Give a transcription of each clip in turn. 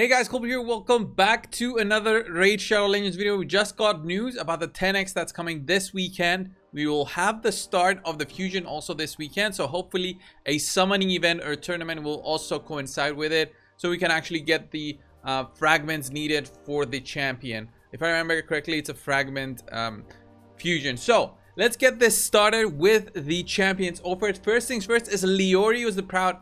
Hey guys, coldbrew here. Welcome back to another Raid Shadow Legends video. We just got news about the 10x that's coming this weekend. We will have the start of the fusion also this weekend, so hopefully a summoning event or tournament will also coincide with it, so we can actually get the fragments needed for the champion. If I remember correctly, it's a fragment fusion. So let's get this started with the champions offered. First things first is Lior is the proud.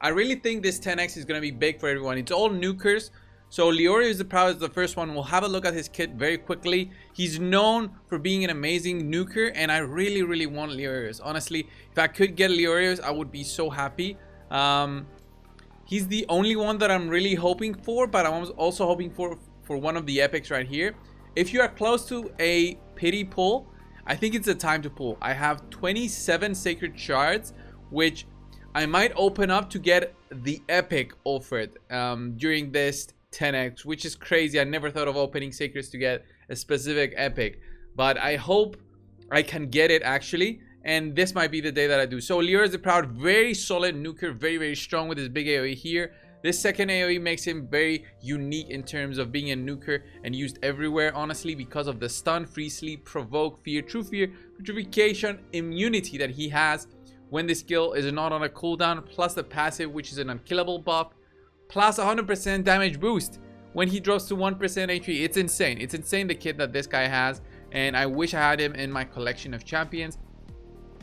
I really think this 10x is going to be big for everyone. It's all Nukers. So Lior is the proud is the first one. We'll have a look at his kit very quickly. He's known for being an amazing nuker, and I really want Lior. Honestly, if I could get Lior, I would be so happy. He's the only one that I'm really hoping for, but I'm also hoping for one of the epics right here. If you are close to a pity pull, I think it's a time to pull. I have 27 sacred shards, which I might open up to get the epic offered during this 10x, which is crazy. I never thought of opening sacreds to get a specific epic, but I hope I can get it actually, and this might be the day that I do. So Lyra is the proud, very solid nuker, very strong with his big AoE here. This second AoE makes him very unique in terms of being a nuker and used everywhere, honestly, because of the stun, free sleep, provoke, fear, true fear, petrification, immunity that he has when the skill is not on a cooldown, plus the passive, which is an unkillable buff, plus 100% damage boost when he drops to 1% HP. It's insane. It's insane, the kit that this guy has, and I wish I had him in my collection of champions.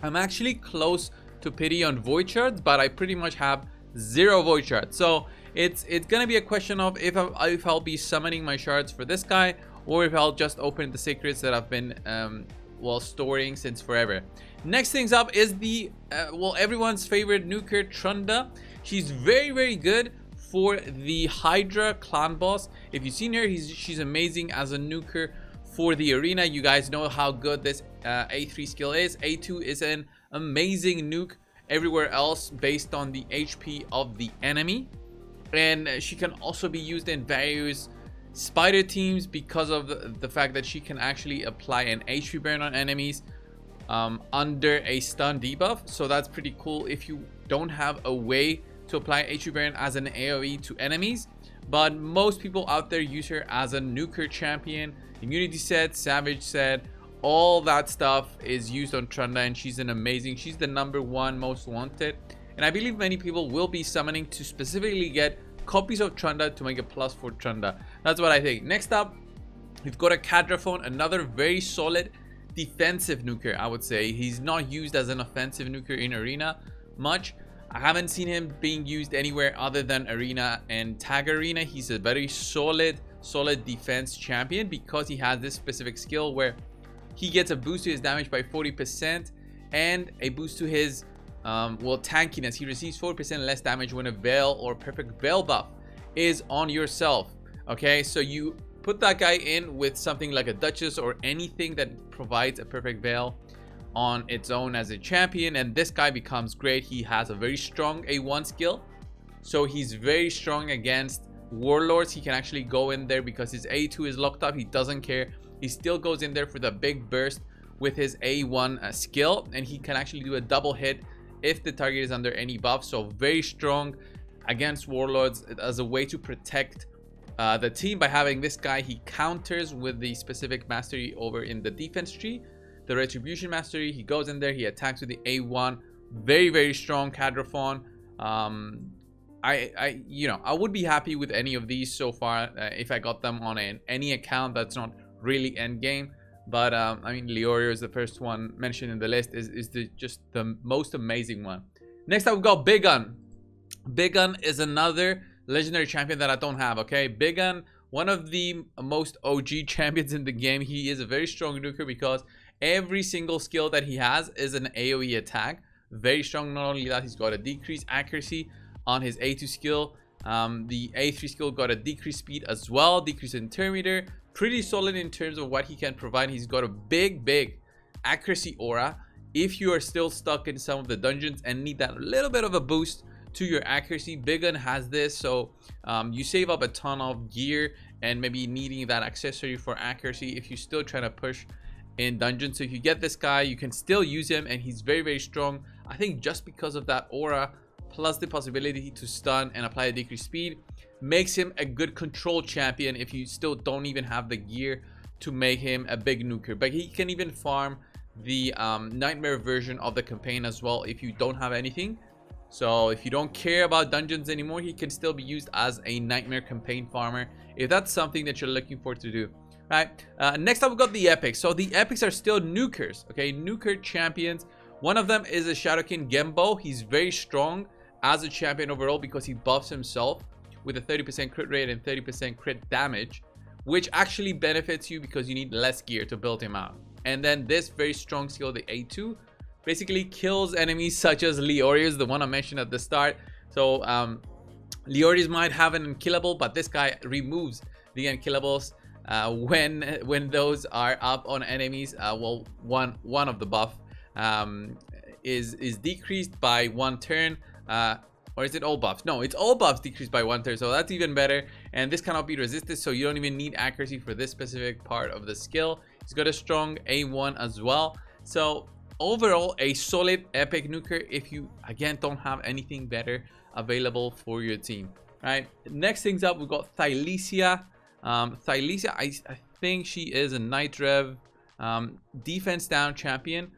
I'm actually close to pity on void shards, but I pretty much have 0 void shards. So it's gonna be a question of if I'll be summoning my shards for this guy, or if I'll just open the secrets that I've been storing since forever. Next things up is the everyone's favorite nuker, Trunda. She's very good for the Hydra clan boss. If you've seen her, she's amazing as a nuker for the arena. You guys know how good this A3 skill is. A2 is an amazing nuke everywhere else based on the HP of the enemy, and she can also be used in various spider teams because of the fact that she can actually apply an HP burn on enemies under a stun debuff. So that's pretty cool if you don't have a way to apply HP burn as an AoE to enemies. But most people out there use her as a nuker champion. Immunity set, savage set, all that stuff is used on Trunda, and she's the #1 most wanted, and I believe many people will be summoning to specifically get copies of Trunda to make a plus for Trunda. That's what I think. Next up, we've got a cadrephone, another very solid defensive nuker. I would say he's not used as an offensive nuker in arena much. I haven't seen him being used anywhere other than arena and tag arena. He's a very solid defense champion because he has this specific skill where he gets a boost to his damage by 40% and a boost to his tankiness. He receives 4% less damage when a veil or perfect veil buff is on yourself. Okay, so you put that guy in with something like a Duchess or anything that provides a perfect veil on its own as a champion, and this guy becomes great. He has a very strong A1 skill, so he's very strong against warlords. He can actually go in there because his A2 is locked up. He doesn't care. He still goes in there for the big burst with his A1 skill, and he can actually do a double hit if the target is under any buff. So very strong against warlords as a way to protect the team. By having this guy, he counters with the specific mastery over in the defense tree, the retribution mastery. He goes in there, he attacks with the A1. Very strong cadrephone. I would be happy with any of these so far if I got them on any account that's not really end game. But I mean, Lior is the first one mentioned in the list, is just the most amazing one. Next up, we've got Biggun. Biggun is another legendary champion that I don't have. Okay, Biggun, one of the most OG champions in the game. He is a very strong nuker because every single skill that he has is an AoE attack. Very strong. Not only that, he's got a decreased accuracy on his A2 skill. The A3 skill got a decreased speed as well, decreased intermeter. Pretty solid in terms of what he can provide. He's got a big accuracy aura. If you are still stuck in some of the dungeons and need that little bit of a boost to your accuracy, Biggun has this. So you save up a ton of gear and maybe needing that accessory for accuracy if you're still trying to push in dungeons. So if you get this guy, you can still use him, and he's very strong. I think just because of that aura plus the possibility to stun and apply a decreased speed, makes him a good control champion if you still don't even have the gear to make him a big nuker. But he can even farm the nightmare version of the campaign as well if you don't have anything. So if you don't care about dungeons anymore, he can still be used as a nightmare campaign farmer if that's something that you're looking for to do. Right. Next up, we've got the epics. So the epics are still nukers. Okay, nuker champions. One of them is a Shadowkin Gembo. He's very strong as a champion overall because he buffs himself with a 30% crit rate and 30% crit damage, which actually benefits you because you need less gear to build him out. And then this very strong skill, the A2, basically kills enemies such as Lior, the one I mentioned at the start. So Lior might have an unkillable, but this guy removes the unkillables when those are up on enemies. Well, one of the buff is decreased by 1 turn. Or is it all buffs? No, it's all buffs decreased by 1 turn, so that's even better. And this cannot be resisted, so you don't even need accuracy for this specific part of the skill. He's got a strong A1 as well. So overall, a solid epic nuker if you again don't have anything better available for your team. Right. Next things up, we've got Thailessia. Thailessia, I think she is a night rev defense down champion.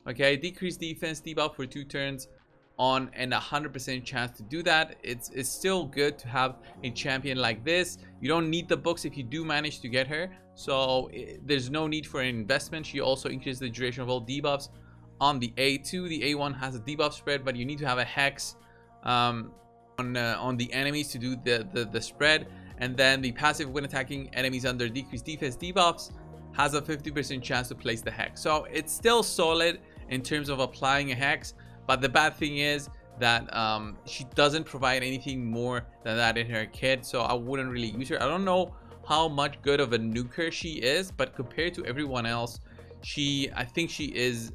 Okay, decreased defense debuff for 2 turns on and 100% chance to do that. It's still good to have a champion like this. You don't need the books if you do manage to get her, so there's no need for an investment. She also increases the duration of all debuffs on the A2. The A1 has a debuff spread, but you need to have a hex on the enemies to do the spread. And then the passive when attacking enemies under decreased defense debuffs has a 50% chance to place the hex. So it's still solid in terms of applying a hex. But the bad thing is that she doesn't provide anything more than that in her kit, so I wouldn't really use her. I don't know how much good of a nuker she is, but compared to everyone else, I think she is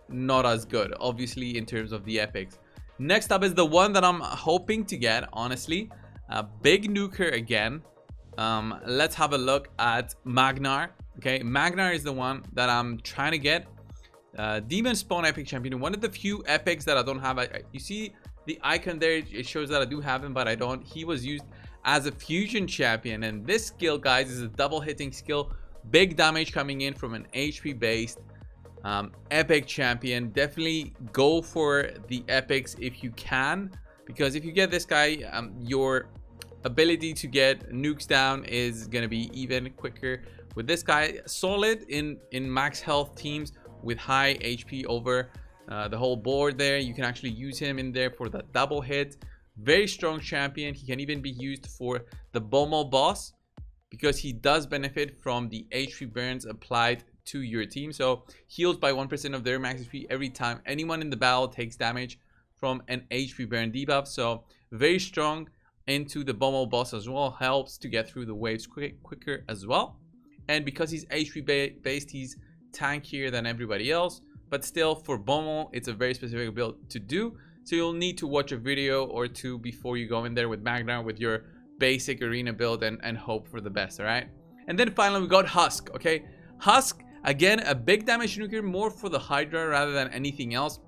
not as good, obviously, in terms of the epics. Next up is the one that I'm hoping to get, honestly. A big nuker again. Let's have a look at Magnar. Okay, Magnar is the one that I'm trying to get. Demon Spawn epic champion, one of the few epics that I don't have. You see the icon there, it shows that I do have him, but I don't. He was used as a fusion champion, and this skill, guys, is a double hitting skill, big damage coming in from an HP based epic champion. Definitely go for the epics if you can, because if you get this guy, your ability to get nukes down is gonna be even quicker with this guy. Solid in max health teams with high HP over the whole board there. You can actually use him in there for the double hit. Very strong champion. He can even be used for the Bomo boss because he does benefit from the HP burns applied to your team. So heals by 1% of their max HP every time anyone in the battle takes damage from an HP burn debuff. So very strong into the Bomo boss as well. Helps to get through the waves quicker as well. And because he's HP based, he's tankier than everybody else, but still for Bomo it's a very specific build to do, so you'll need to watch a video or two before you go in there with Magnar with your basic arena build and hope for the best. All right, and then finally we got Husk. Okay, Husk, again, a big damage nuker, more for the Hydra rather than anything else.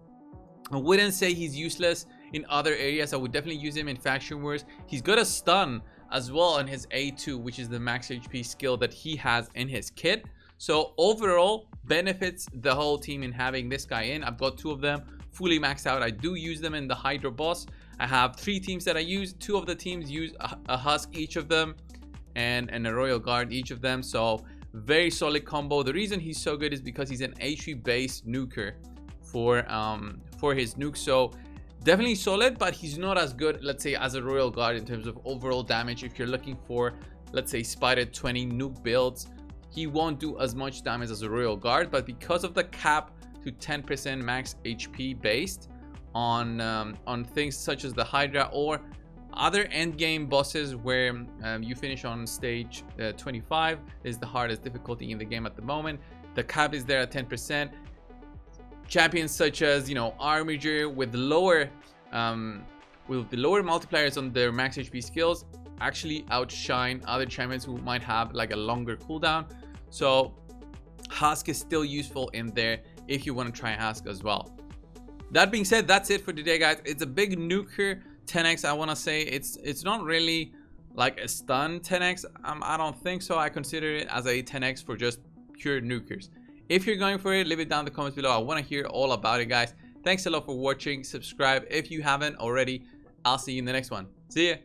I wouldn't say he's useless in other areas. I would definitely use him in faction wars. He's got a stun as well on his A2, which is the max HP skill that he has in his kit. So overall, benefits the whole team in having this guy in. I've got 2 of them fully maxed out. I do use them in the Hydra boss. I have 3 teams that I use. 2 of the teams use a Husk each of them, and a Royal Guard each of them. So very solid combo. The reason he's so good is because he's an HP based nuker for his nuke. So definitely solid, but he's not as good, let's say, as a Royal Guard in terms of overall damage. If you're looking for, let's say, Spider 20 nuke builds, he won't do as much damage as a Royal Guard, but because of the cap to 10% max HP based on things such as the Hydra or other end game bosses where you finish on stage 25 is the hardest difficulty in the game at the moment. The cap is there at 10%. Champions such as, you know, Armiger with lower multipliers on their max HP skills actually outshine other champions who might have like a longer cooldown. So Husk is still useful in there if you want to try Husk as well. That being said, that's it for today, guys. It's a big nuker 10x. I want to say it's not really like a stun 10x, I don't think so. I consider it as a 10x for just pure nukers. If you're going for it, leave it down in the comments below. I want to hear all about it, guys. Thanks a lot for watching. Subscribe if you haven't already. I'll see you in the next one. See ya.